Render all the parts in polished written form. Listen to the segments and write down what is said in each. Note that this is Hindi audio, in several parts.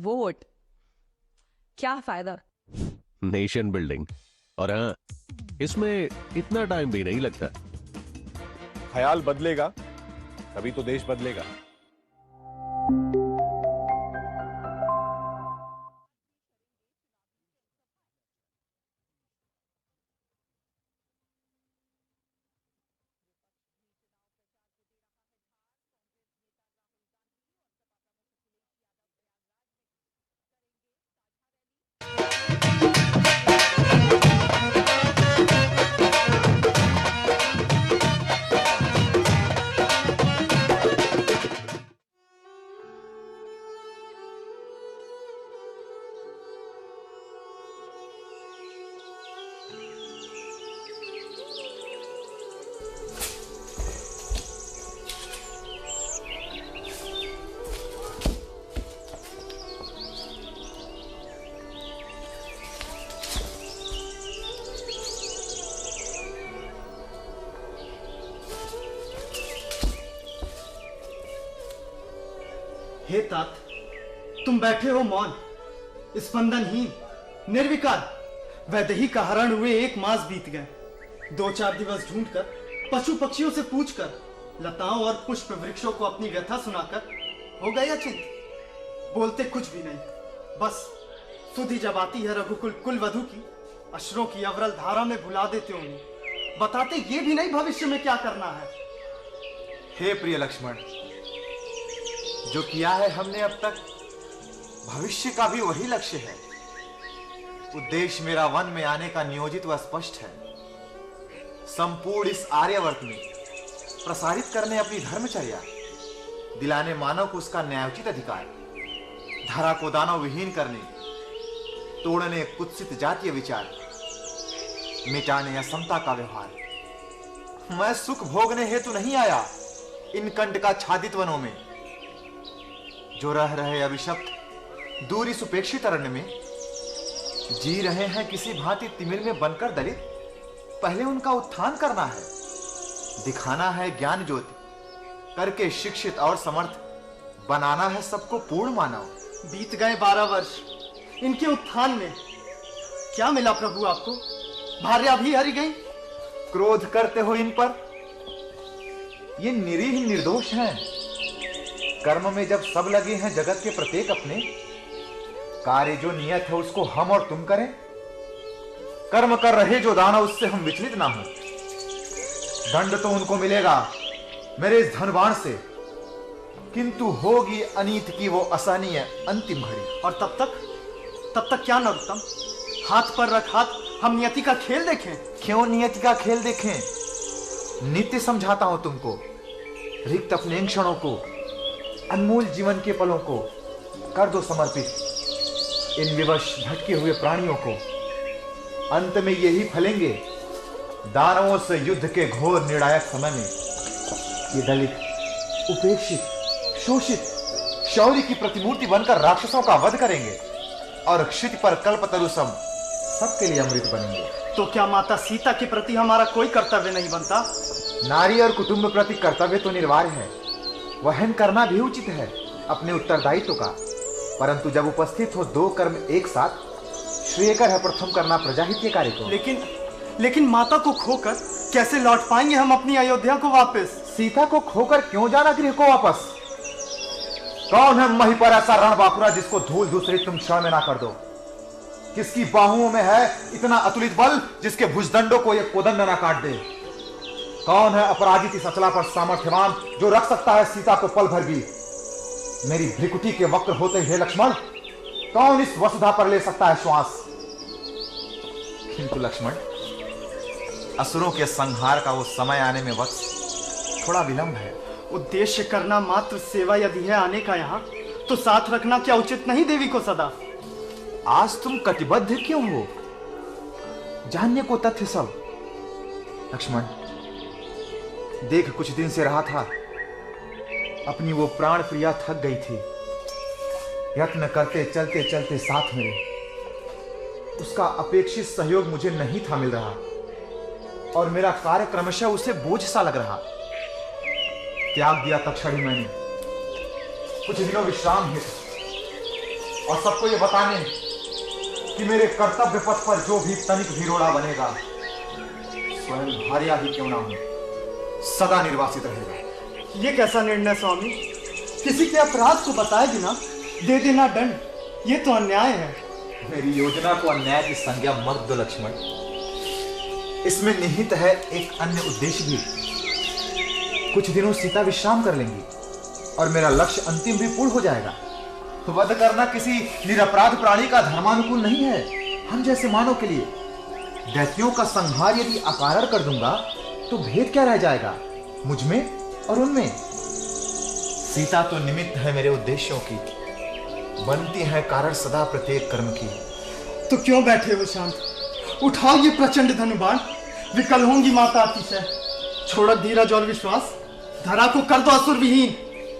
वोट, क्या फायदा? Nation building. और हाँ, इसमें इतना टाइम भी नहीं लगता। ख्याल बदलेगा तभी तो देश बदलेगा। हे तात, तुम बैठे हो मौन, स्पंदनहीन, निर्विकार। वैदेही का हरण हुए 1 मास बीत गए। 2-4 दिवस ढूंढकर, पशु पक्षियों से पूछकर, लताओं और पुष्प वृक्षों को अपनी व्यथा सुनाकर हो गए अचिंत। बोलते कुछ भी नहीं, बस सुधि जब आती है रघुकुल कुलवधू की, अश्रों की अविरल धारा में भुला देते उन्हें। बताते ये भी नहीं भविष्य में क्या करना है। हे प्रिय लक्ष्मण, जो किया है हमने अब तक, भविष्य का भी वही लक्ष्य है। उद्देश्य मेरा वन में आने का नियोजित व स्पष्ट है। संपूर्ण इस आर्यवर्त में प्रसारित करने अपनी धर्मचर्या, दिलाने मानव को उसका न्यायोचित अधिकार, धरा को दानव विहीन करने, तोड़ने कुत्सित जातीय विचार, मिटाने असमता का व्यवहार। मैं सुख भोगने हेतु नहीं आया इन कंटकाच्छादित वनों में। जो रह रहे अभिशप्त दूरी सुपेक्षित अरण्य में, जी रहे हैं किसी भांति तिमिर में बनकर दलित, पहले उनका उत्थान करना है। दिखाना है ज्ञान ज्योति, करके शिक्षित और समर्थ बनाना है सबको पूर्ण मानव। बीत गए 12 वर्ष, इनके उत्थान में क्या मिला प्रभु आपको? भार्या भी हरी गई। क्रोध करते हो इन पर? ये निरीह निर्दोष हैं। कर्म में जब सब लगे हैं जगत के प्रत्येक अपने, कार्य जो नियत है उसको हम और तुम करें। कर्म कर रहे जो दानव, उससे हम विचलित ना हो। दंड तो उनको मिलेगा मेरे इस धनवान से, किंतु होगी अनीत की वो असहनीय अंतिम घड़ी। और तब तक क्या नरोत्तम? हाथ पर रख हाथ, हम नियति का खेल देखें। क्यों नियति का खेल देखें? नित्य समझाता हूं तुमको, रिक्त अपने इन क्षणों को, अनमोल जीवन के पलों को कर दो समर्पित। इन विवश भटके हुए प्राणियों को अंत में यही फलेंगे, दानवों से युद्ध के घोर निर्णायक समय में ये दलित, उपेक्षित, शोषित, शौर्य की प्रतिमूर्ति बनकर राक्षसों का वध करेंगे और क्षिति पर कल्पतरु सम सबके लिए अमृत बनेंगे। तो क्या माता सीता के प्रति हमारा कोई कर्तव्य नहीं बनता? नारी और कुटुंब प्रति कर्तव्य तो निर्वाह है, वहन करना भी उचित है अपने उत्तरदायित्व का। परंतु जब उपस्थित हो 2 कर्म एक साथ, श्रेयकर है प्रथम करना प्रजाहित के कार्य को। लेकिन माता को खोकर कैसे लौट पाएंगे हम अपनी अयोध्या को वापस? सीता को खोकर क्यों जाना गृह को वापस? कौन है मही पर ऐसा रण बाकुरा जिसको धूल धूसरित तुम क्षण में ना कर दो? किसकी बाहुओं में है इतना अतुलित बल जिसके भुजदंडों को यह कोदंड ना काट दे? कौन है अपराजित इस अचला पर सामर्थ्यवान जो रख सकता है सीता को पल भर भी? मेरी भ्रिकुटी के वक्र होते हे लक्ष्मण, कौन इस वसुधा पर ले सकता है श्वास? किंतु लक्ष्मण, असुरों के संहार का वो समय आने में वक्त थोड़ा विलंब है। उद्देश्य करना मात्र सेवा यदि है आने का यहाँ, तो साथ रखना क्या उचित नहीं देवी को सदा? आज तुम कटिबद्ध क्यों हो? जानने को तथ्य सब। लक्ष्मण देख, कुछ दिन से रहा था, अपनी वो प्राण प्रिया थक गई थी। यत्न करते चलते चलते साथ मिले, उसका अपेक्षित सहयोग मुझे नहीं था मिल रहा और मेरा कार्य क्रमशः उसे बोझ सा लग रहा। त्याग दिया तक्षण ही मैंने, कुछ दिनों विश्राम हेतु, और सबको ये बताने कि मेरे कर्तव्य पथ पर जो भी तनिक भी रोड़ा बनेगा, स्वयं भार्या ही क्यों ना हो, सदा निर्वासित रहेगा। ये कैसा निर्णय स्वामी? किसी के अपराध को बताए बिना दे देना दंड, ये तो अन्याय है। मेरी योजना को अन्याय की संज्ञा मत दो लक्ष्मण। इसमें निहित है एक अन्य उद्देश्य भी। कुछ दिनों सीता विश्राम कर लेंगी और मेरा लक्ष्य अंतिम भी पूर्ण हो जाएगा। वध करना किसी निरपराध प्राणी का धर्मानुकूल नहीं है। हम जैसे मानव के लिए दैत्यों का संहार यदि अकारण कर दूंगा तो भेद क्या रह जाएगा मुझ में और उनमें। सीता तो निमित्त है मेरे उद्देश्यों की, बनती है कारण सदा प्रत्येक कर्म की। तो क्यों बैठे हो शांत? उठाओ ये प्रचंड धनुबाण, विकल होंगी माता अतिशय। छोड़ो धीरज और विश्वास, धरा को कर दो असुर विहीन।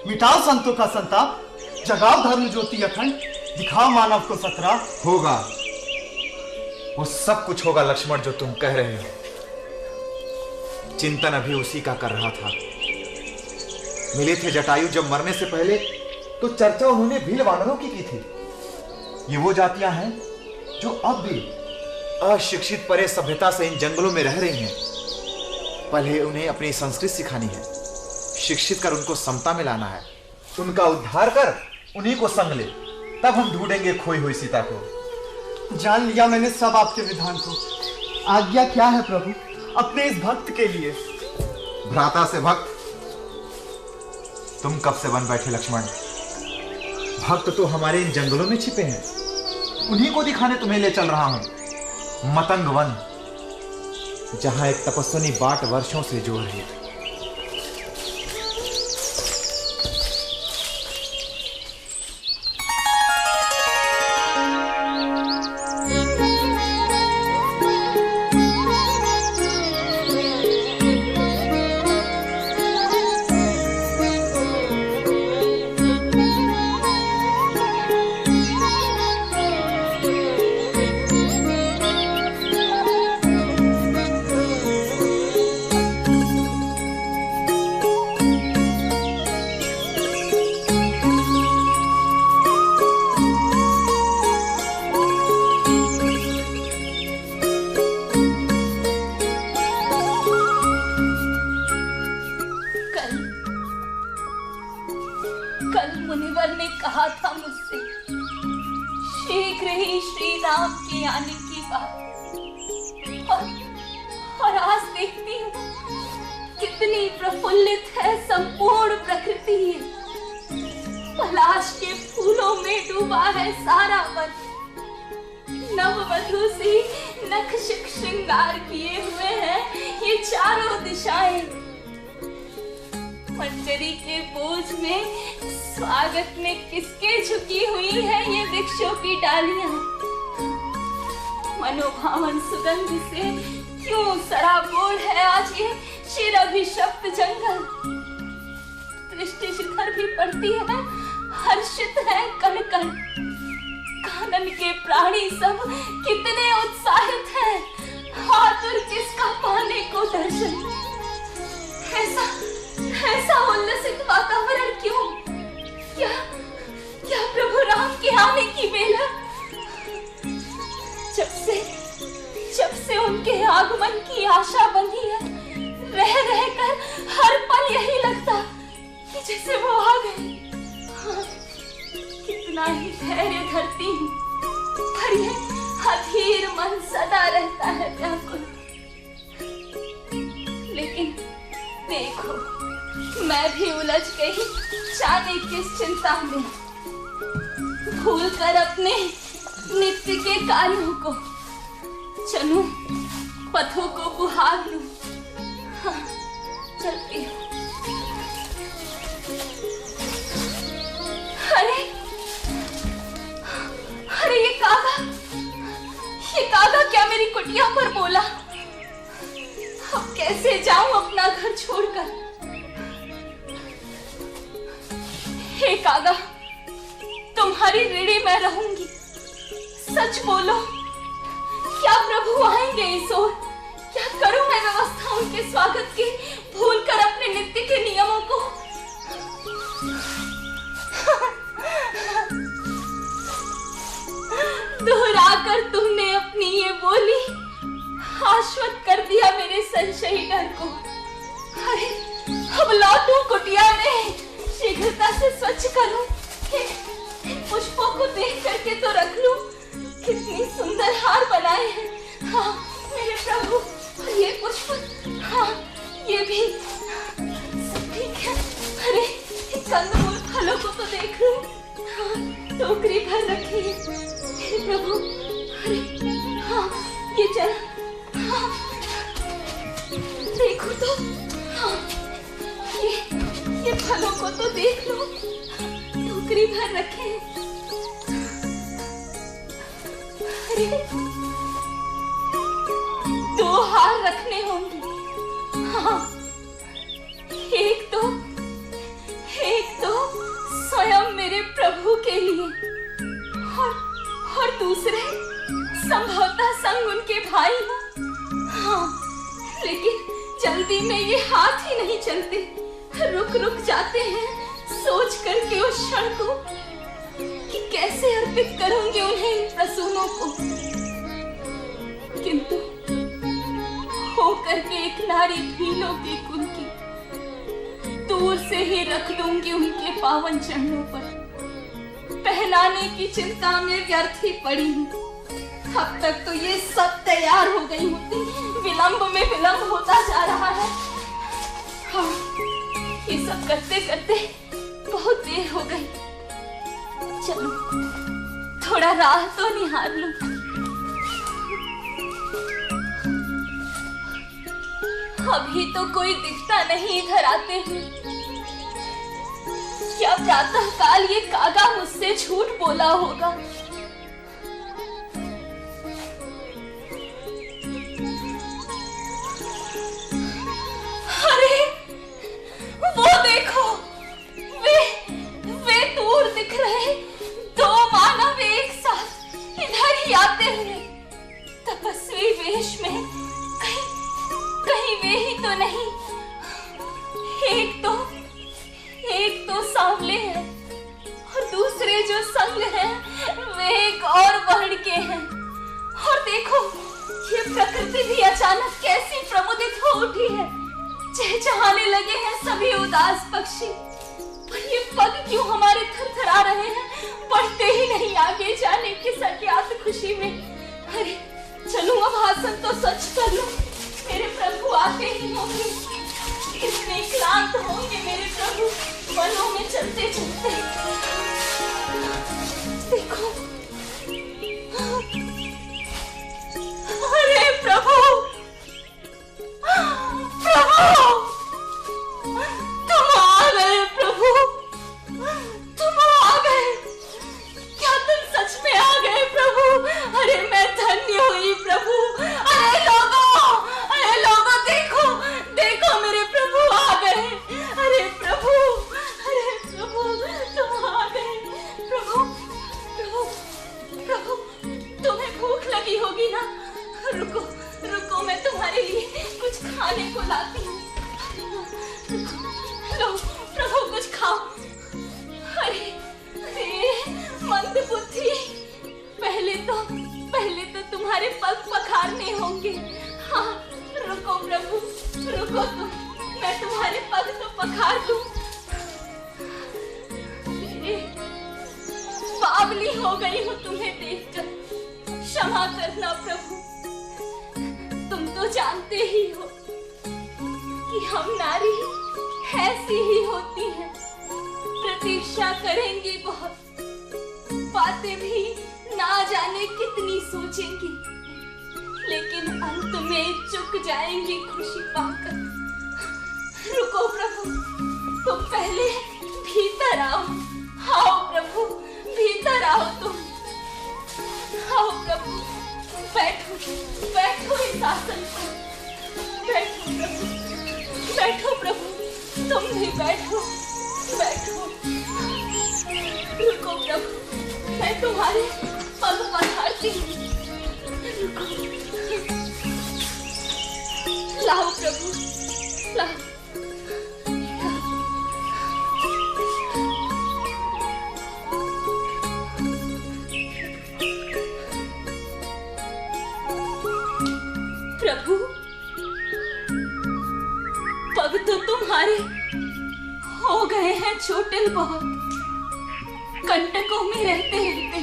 मिटाओ संतों का संताप, जगाओ धर्म ज्योति अखंड, दिखाओ मानव को सतरा। होगा, वो सब कुछ होगा लक्ष्मण जो तुम कह रहे हो। चिंतन अभी उसी का कर रहा था। मिले थे जटायु जब मरने से पहले, तो चर्चा उन्होंने भील वानरों की थी। ये वो जातियां हैं जो अब भी अशिक्षित परे सभ्यता से इन जंगलों में रह रही हैं। पहले उन्हें अपनी संस्कृति सिखानी है, शिक्षित कर उनको समता में लाना है, उनका उद्धार कर उन्हीं को संग ले, तब हम ढूंढेंगे खोई हुई सीता को। जान लिया मैंने सब आपके विधान को। आज्ञा क्या है प्रभु अपने इस भक्त के लिए? भ्राता से भक्त तुम कब से बन बैठे लक्ष्मण? भक्त तो हमारे इन जंगलों में छिपे हैं, उन्हीं को दिखाने तुम्हें ले चल रहा हूं। मतंग वन, जहां एक तपस्विनी बाट वर्षों से जो रही। कल मुनिवर ने कहा था मुझसे शीघ्र ही श्री राम के आने की बात, और आज देखती हूँ कितनी प्रफुल्लित है संपूर्ण प्रकृति। पलाश के फूलों में डूबा है सारा वन। नववधू सी नखशिख श्रृंगार किए हुए हैं ये चारों दिशाएं। मंजरी के बोझ में स्वागत में किसके झुकी हुई है ये वृक्षों की डालियां। मनोभावन सुगंध से क्यों सराबोर है आज ये चिर अभिशप्त जंगल। दृष्टि शिखर भी पड़ती है, हर्षित है कण कण। कानन के प्राणी सब कितने उत्साहित हैं, आतुर किसका पाने को दर्शन। ऐसा उल्लसित वातावरण क्यों? क्या प्रभु राम के आने की बेला? जब से उनके आगमन की आशा बंधी है, रह कर हर पल यही लगता कि जैसे वो आ गए। हाँ, कितना ही धैर्य धरती हूँ, पर ये अधीर मन सदा रहता है व्याकुल। लेकिन देखो, मैं भी उलझ गई जाने किस चिंता में, भूल कर अपने नित्य के कार्यों को। चलूं पथों को बुहार लूं। हाँ, चलती हूँ। अरे ये कागा क्या मेरी कुटिया पर बोला? अब कैसे जाऊं अपना घर छोड़कर? हे कागा, तुम्हारी ऋणी मैं रहूंगी। सच बोलो, क्या प्रभु आएंगे इस ओर? क्या करूं मैं व्यवस्था उनके स्वागत की, भूल कर अपने नित्य के नियमों को? बुलाकर तुमने अपनी ये बोली आश्वस्त कर दिया मेरे संशयी डर को। अरे अब लौटूं कुटिया में, शीघ्रता से स्वच्छ करूं, इन पुष्पों को देख करके तो रख लूं। कितनी सुंदर हार बनाए हैं। हाँ मेरे प्रभु, ये पुष्प, हाँ ये भी सब ठीक है। अरे कंदमूल फलों को तो देख लूं। हाँ, टोकरी भर रखी है मेरे प्रभु। अरे हाँ ये चल, हाँ देखो तो, हाँ ये फलों को तो देख लो, टोकरी भर रखे हैं। अरे 2 हार रखने होंगे। हाँ एक तो स्वयं मेरे प्रभु के लिए, और दूसरे संभवतः संग उनके भाई हो। हाँ लेकिन जल्दी में ये हाथ ही नहीं चलते, रुक जाते हैं सोच करके उस क्षण को कि कैसे अर्पित करूंगी उन्हें इन प्रसूनों को। किंतु होकर के एक नारी भीलों के कुल की, दूर से ही रख दूंगी उनके पावन चरणों पर। पहनाने की चिंता में व्यर्थ ही पड़ी हूँ। अब तक तो ये सब तैयार हो गई होती, विलंब में विलंब होता जा रहा है। हाँ ये सब करते करते बहुत देर हो गई। चलो थोड़ा राह तो निहार लूं। अभी तो कोई दिखता नहीं इधर आते हुए। क्या प्रातः काल ये कागा मुझसे झूठ बोला होगा? अरे वो देखो, वे दूर दिख रहे 2 मानव एक साथ इधर ही आते हुए, तपस्वी वेश में। कहीं वे ही तो नहीं? एक तो सांवले हैं और दूसरे जो संग हैं वे एक और वर्ण के हैं। और देखो ये प्रकृति भी अचानक कैसी प्रमुदित हो उठी है। चहचहाने लगे हैं सभी उदास पक्षी। पर ये पग क्यों हमारे थरथरा रहे हैं, बढ़ते ही नहीं आगे जाने की सज्ञात खुशी में। अरे चलूं अब आसन तो सच कर लूं, मेरे प्रभु आते ही होंगे। कितने क्लांत होंगे मेरे प्रभु वनों में चलते चलते। देखो अरे प्रभु, तुम आ गए प्रभु, तुम आ गए। क्या तुम सच में आ गए प्रभु? अरे मैं धन्य हुई प्रभु। अरे लोगों देखो मेरे प्रभु आ गए। अरे प्रभु तुम आ गए। प्रभु तुम्हें भूख लगी होगी ना? रुको मैं तुम्हारे लिए कुछ खाने को लाती हूँ। लो प्रभु कुछ खाओ। अरे मंद बुद्धि, पहले तो तुम्हारे पग पखारने होंगे। हाँ रुको प्रभु, रुको तुम, मैं तुम्हारे पग तो पखार दूं। बावली हो गई हूँ तुम्हें देखकर, क्षमा करना प्रभु। तुम तो जानते ही हो कि हम नारी ऐसी ही होती हैं, प्रतीक्षा करेंगी बहुत, बातें भी ना जाने कितनी सोचेंगी, लेकिन अंत में चुक जाएंगी खुशी पाकर। रुको प्रभु, तुम पहले भीतर आओ। आओ प्रभु भीतर आओ, तुम आओ प्रभु। बैठो इस आसन पर। बैठो प्रभु, तुम भी बैठो। रुको प्रभु, मैं तुम्हारे पग पखारती हूँ। लाओ प्रभु, लाओ। चोटिल बहुत, कंटकों में रहते रहते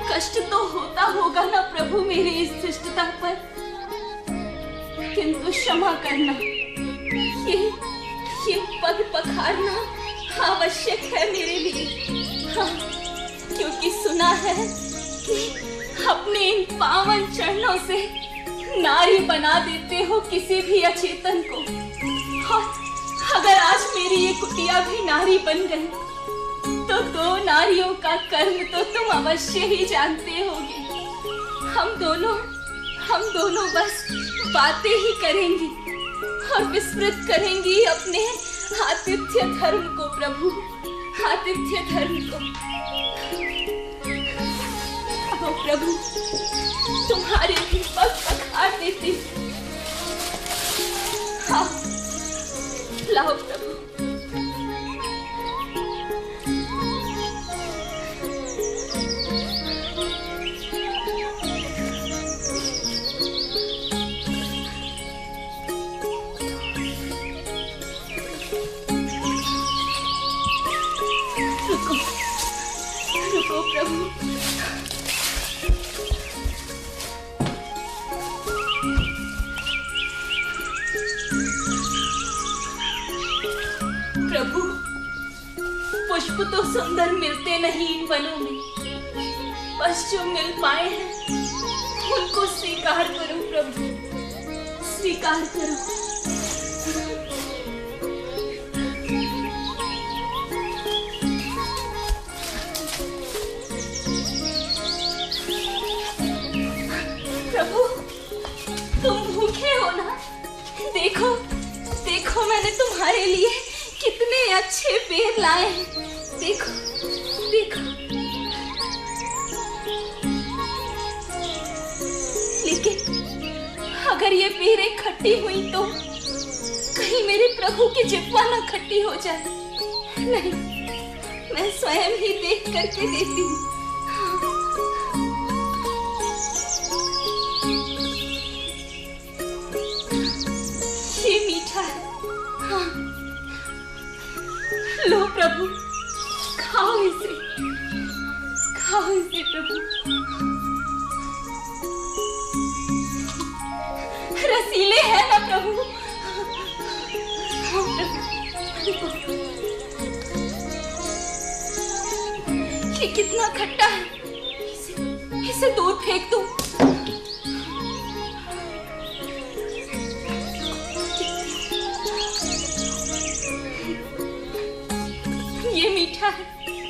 कष्ट तो होता होगा ना प्रभु मेरी इस दुष्टता पर, किंतु क्षमा करना, ये पग पखारना आवश्यक है मेरे लिए। हाँ, क्योंकि सुना है कि अपने इन पावन चरणों से नारी बना देते हो किसी भी अचेतन को। और अगर आज मेरी ये कुटिया भी नारी बन गई तो दो नारियों का कर्म तो तुम अवश्य ही जानते होगे। हम दोनों बस बातें ही करेंगी और विस्मृत करेंगी अपने आतिथ्य धर्म को प्रभु, आतिथ्य धर्म को। ओ प्रभु, तुम्हारे भी पग पखार देती। हाँ, लाओ प्रभु। रुको प्रभु। प्रभु, पुष्प तो सुंदर मिलते नहीं इन वनों में, बस जो मिल पाए हैं उनको स्वीकार करो प्रभु, स्वीकार करो। प्रभु, तुम भूखे हो ना? देखो देखो, मैंने तुम्हारे लिए कितने अच्छे पेड़ लाए हैं। देखो देखो। लेकिन अगर ये पेड़ें खट्टी हुई तो कहीं मेरे प्रभु की जिह्वा ना खट्टी हो जाए। नहीं, मैं स्वयं ही देख करके देती हूँ। ये मीठा है। हाँ, लो प्रभु, खाओ इसे, खाओ इसे प्रभु। रसीले हैं ना प्रभु? हाँ प्रभु। ये कितना खट्टा है, इसे दूर फेंक दो। ये मीठा है।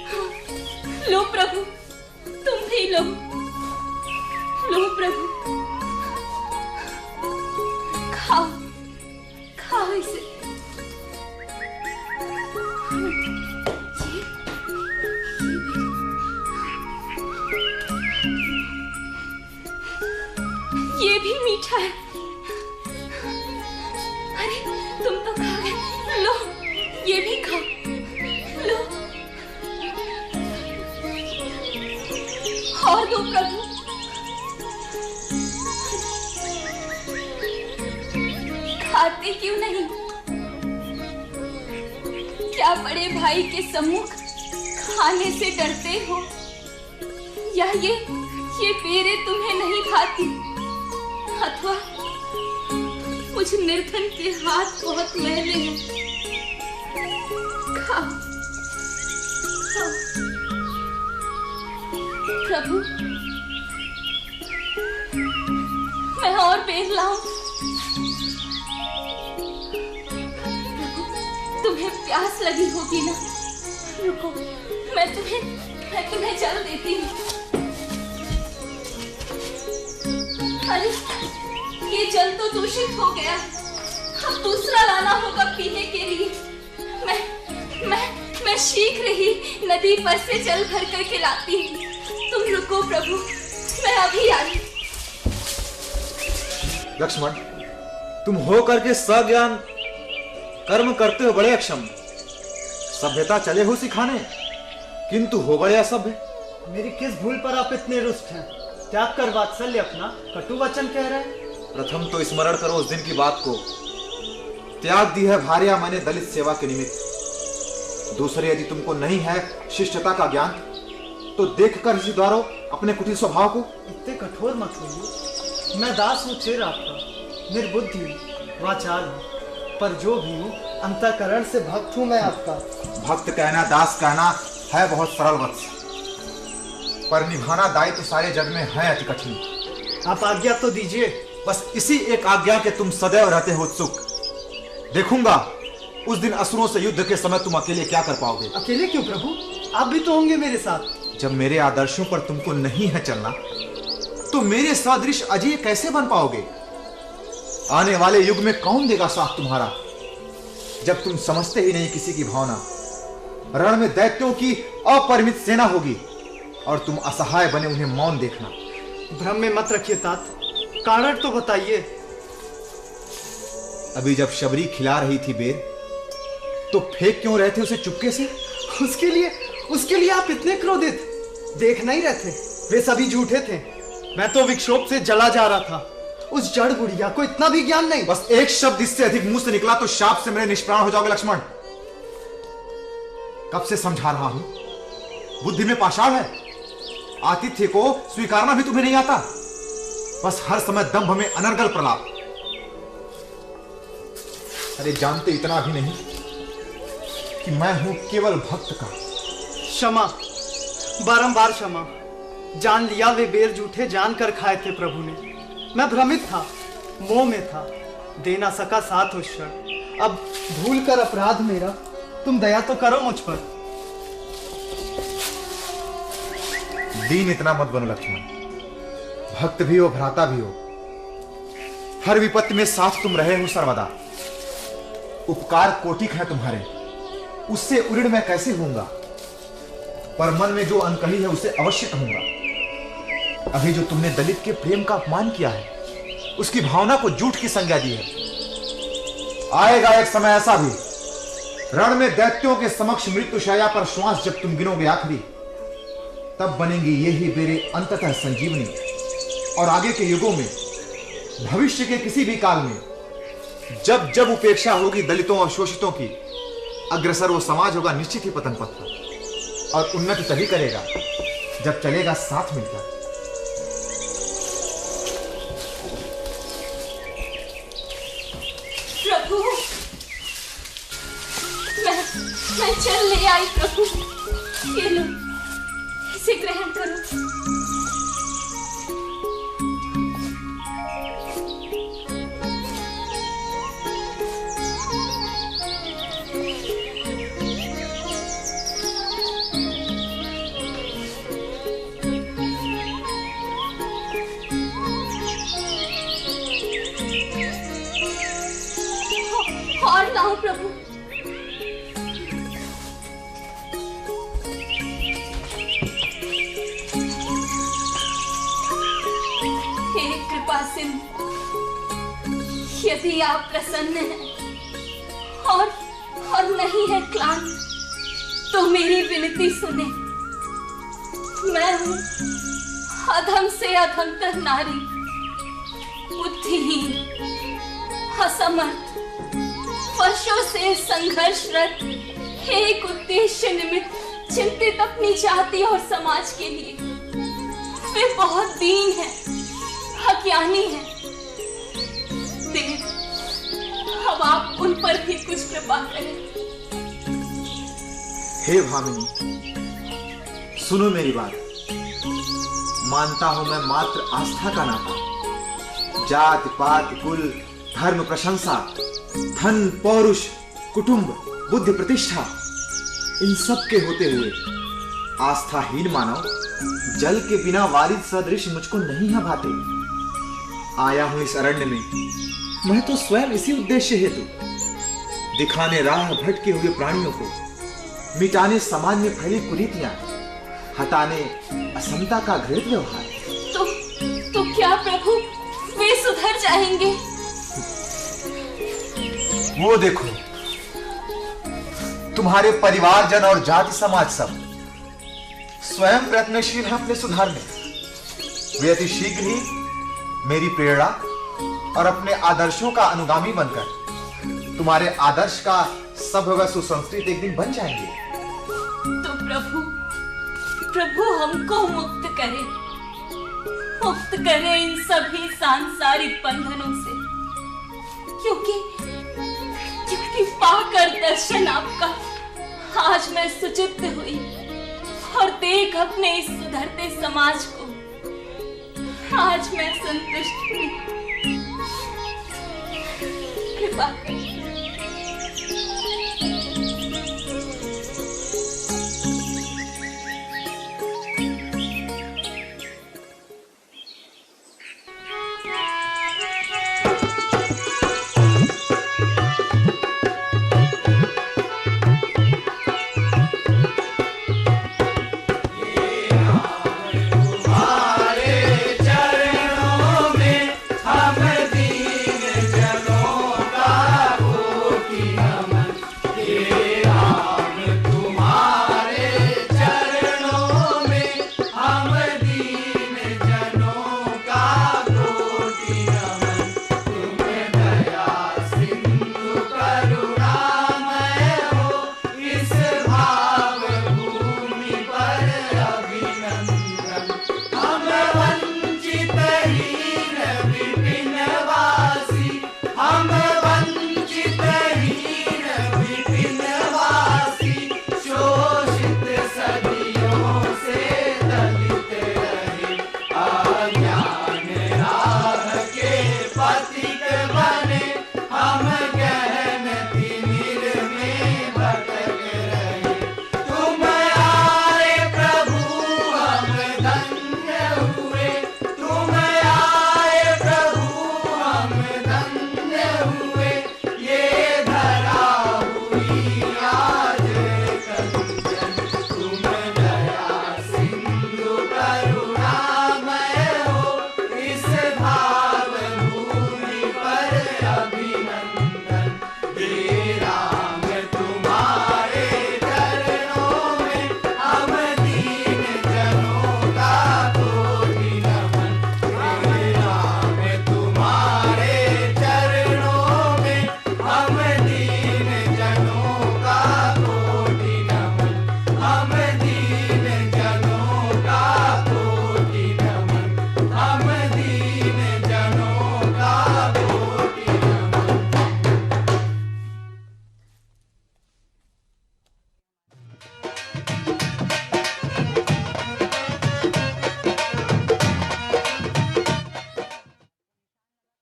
हाँ, लो प्रभु, तुम भी लो, लो प्रभु, खाओ, खाओ इसे। ये भी मीठा है। अरे तुम तो खा गए, लो ये भी खाओ, लो और दो प्रभु। खाते क्यों नहीं? क्या बड़े भाई के सम्मुख खाने से डरते हो? या ये पेड़े तुम्हें नहीं भाती? अथवा मुझ निर्धन के हाथ बहुत मैले हैं। खाओ, खाओ प्रभु। मैं और पेड़ लाऊं? प्रभु, तुम्हें प्यास लगी होगी ना? रुको, मैं तुम्हें जल देती हूँ। अरे ये जल तो दूषित हो गया, अब दूसरा लाना होगा पीने के लिए। मैं शीघ्र ही नदी पर से जल भर करके लाती हूँ। तुम रुको प्रभु, मैं अभी आई। लक्ष्मण, तुम हो करके सज्ञान कर्म करते हो बड़े अक्षम। सभ्यता चले हो सिखाने, किंतु हो बड़े असभ्य। मेरी किस भूल पर आप इतने रुष्ट हैं? त्याग कर वात्सल्य अपना कटु वचन कह रहे हैं। प्रथम तो स्मरण करो उस दिन की बात को। त्याग दी है भार्या मैंने दलित सेवा के निमित्त। दूसरे यदि तुमको नहीं है शिष्टता का ज्ञान, तो देखकर ही सुधारो अपने कुटिल स्वभाव को। इतने कठोर मत होइए। मैं दास हूँ चिर आपका, निर्बुद्धि हूँ, वाचाल हूँ, पर जो भी हूँ अंतःकरण से भक्त हूँ मैं आपका। भक्त कहना दास कहना है बहुत सरल वत्स, पर निभाना दायित्व सारे जग में है अति कठिन। आप आज्ञा तो दीजिए। बस इसी एक आज्ञा के तुम सदैव रहते हो उत्सुक। देखूंगा उस दिन असुरों से युद्ध के समय तुम अकेले क्या कर पाओगे। अकेले क्यों प्रभु, आप भी तो होंगे मेरे साथ। जब मेरे आदर्शों पर तुमको नहीं है चलना, तो मेरे सदृश अजय कैसे बन पाओगे। आने वाले युग में कौन देगा साथ तुम्हारा, जब तुम समझते ही नहीं किसी की भावना। रण में दैत्यों की अपरिमित सेना होगी और तुम असहाय बने उन्हें मौन देखना। भ्रम में मत रखिए तात, कारण तो बताइए। अभी जब शबरी खिला रही थी बेर, तो फेंक क्यों रहे थे उसे चुपके से। उसके लिए आप इतने क्रोधित? देख नहीं रहे थे, वे सभी झूठे थे। मैं तो विक्षोभ से जला जा रहा था। उस जड़ बुढ़िया को इतना भी ज्ञान नहीं। बस एक शब्द इससे अधिक मुंह से निकला तो शाप से मेरे निष्प्राण हो जाओगे लक्ष्मण। कब से समझा रहा हूं, बुद्धि में पाषाण है। आतिथ्य को स्वीकारना भी तुम्हें नहीं आता, बस हर समय दंभ में अनर्गल प्रलाप। अरे जानते इतना भी नहीं कि मैं हूं केवल भक्त का। क्षमा, बारंबार क्षमा। जान लिया वे बेर झूठे जानकर खाए थे प्रभु ने। मैं भ्रमित था, मोह में था, दे ना सका साथ उस क्षण। अब भूल कर अपराध मेरा, तुम दया तो करो मुझ पर। दीन इतना मत बनो लक्ष्मण, भक्त भी हो भ्राता भी हो। हर विपत्ति में साथ तुम रहे हो सर्वदा। उपकार कोटिक है तुम्हारे, उससे उऋण मैं कैसे होऊंगा, पर मन में जो अनकही है उसे अवश्य कहूंगा। अभी जो तुमने दलित के प्रेम का अपमान किया है, उसकी भावना को झूठ की संज्ञा दी है। आएगा एक समय ऐसा भी, रण में दैत्यों के समक्ष मृत्युशैया पर श्वास जब तुम गिनोगे आखिरी, तब बनेंगी ये ही बेरे अंततः संजीवनी। और आगे के युगों में, भविष्य के किसी भी काल में, जब जब उपेक्षा होगी दलितों और शोषितों की, अग्रसर वो समाज होगा निश्चित ही पतन पथ पर। और उन्नति तभी करेगा जब चलेगा साथ मिलकर। प्रभु, मैं चल ले आई प्रभु। ये लो, इसे ग्रहण करो। और लाओ प्रभु। हे कृपा सिंधु, यदि आप प्रसन्न हैं और नहीं है क्लांत, तो मेरी विनती सुने। मैं हूं अधम से अधमतर नारी, बुद्धिहीन, असमर्थ, वर्षों से संघर्षरत, एक उद्देश्य निमित्त चिंतित अपनी जाति और समाज के लिए। वे बहुत दीन हैं, अज्ञानी हैं। देव, अब आप उन पर भी कुछ कृपा करें। हे भामिनी, सुनो मेरी बात। मानता हूं मैं मात्र आस्था का नाता, जात पात कुल धर्म प्रशंसा धन पौरुष कुटुंब बुद्धि प्रतिष्ठा, इन सब के होते हुए आस्थाहीन मानव जल के बिना वारिद सदृश मुझको नहीं है भाते। आया हूं इस अरण्य में मैं तो स्वयं इसी उद्देश्य हेतु, दिखाने राह भटके हुए प्राणियों को, मिटाने समाज में फैली कुरीतियां, हटाने असमता का घृत व्यवहार। तो क्या प्रभु वे सुधर जाएंगे? वो देखो, तुम्हारे परिवारजन और जाति समाज सब स्वयं प्रयत्नशील हैं अपने सुधार में। वे अति शीघ्र ही मेरी प्रेरणा और अपने आदर्शों का अनुगामी बनकर तुम्हारे आदर्श का सब व सुसंस्कृत एक दिन बन जाएंगे। तो प्रभु हमको मुक्त करे इन सभी सांसारिक बंधनों से, क्योंकि पाकर दर्शन आपका आज मैं सुचित्त हुई और देख अपने इस सुधरते समाज को आज मैं संतुष्ट हुई। कृपा करें।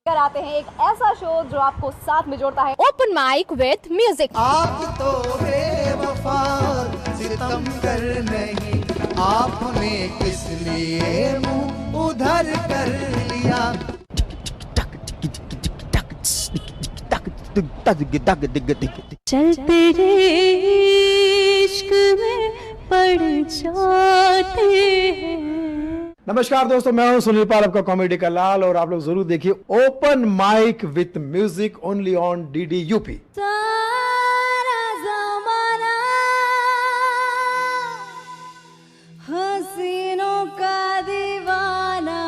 आते हैं एक ऐसा शो जो आपको साथ में जोड़ता है ओपन माइक विद म्यूजिक। आप तो बेवफा सितमगर नहीं, आपने किस लिए मुंह उधर कर लिया। चलते इश्क में पड़ जाते हैं। नमस्कार दोस्तों, मैं हूं सुनील पाल, आपका कॉमेडी का लाल, और आप लोग जरूर देखिए open mic with music only on DD UP. सारा ज़माना हसीनों का दीवाना।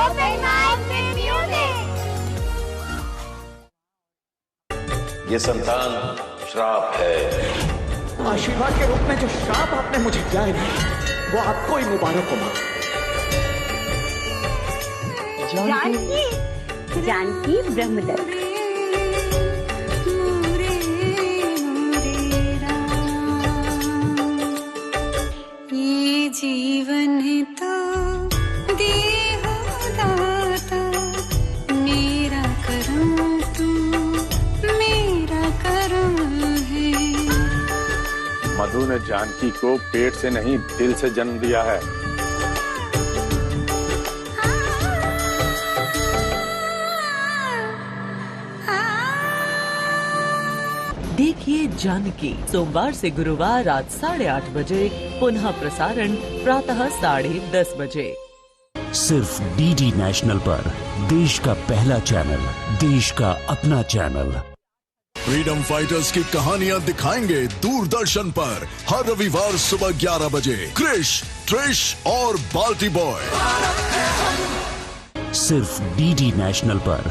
Open mic with music. ये संतान श्राप है। आशीर्वाद के रूप में जो श्राप आपने मुझे दिया है वो आपको ही मुबारक हो। जानकी ब्रह्मदत्त। ये जीवन तो दे हो दाता, मेरा करम तू मेरा करम है। मधु ने जानकी को पेट से नहीं दिल से जन्म दिया है। देखिए जानकी सोमवार से गुरुवार रात 8:30 बजे, पुनः प्रसारण प्रातः 10:30 बजे। सिर्फ डीडी नेशनल पर, देश का पहला चैनल, देश का अपना चैनल। फ्रीडम फाइटर्स की कहानियां दिखाएंगे दूरदर्शन पर हर रविवार सुबह 11 बजे। क्रिश, ट्रिश और बाल्टी बॉय सिर्फ डीडी नेशनल पर।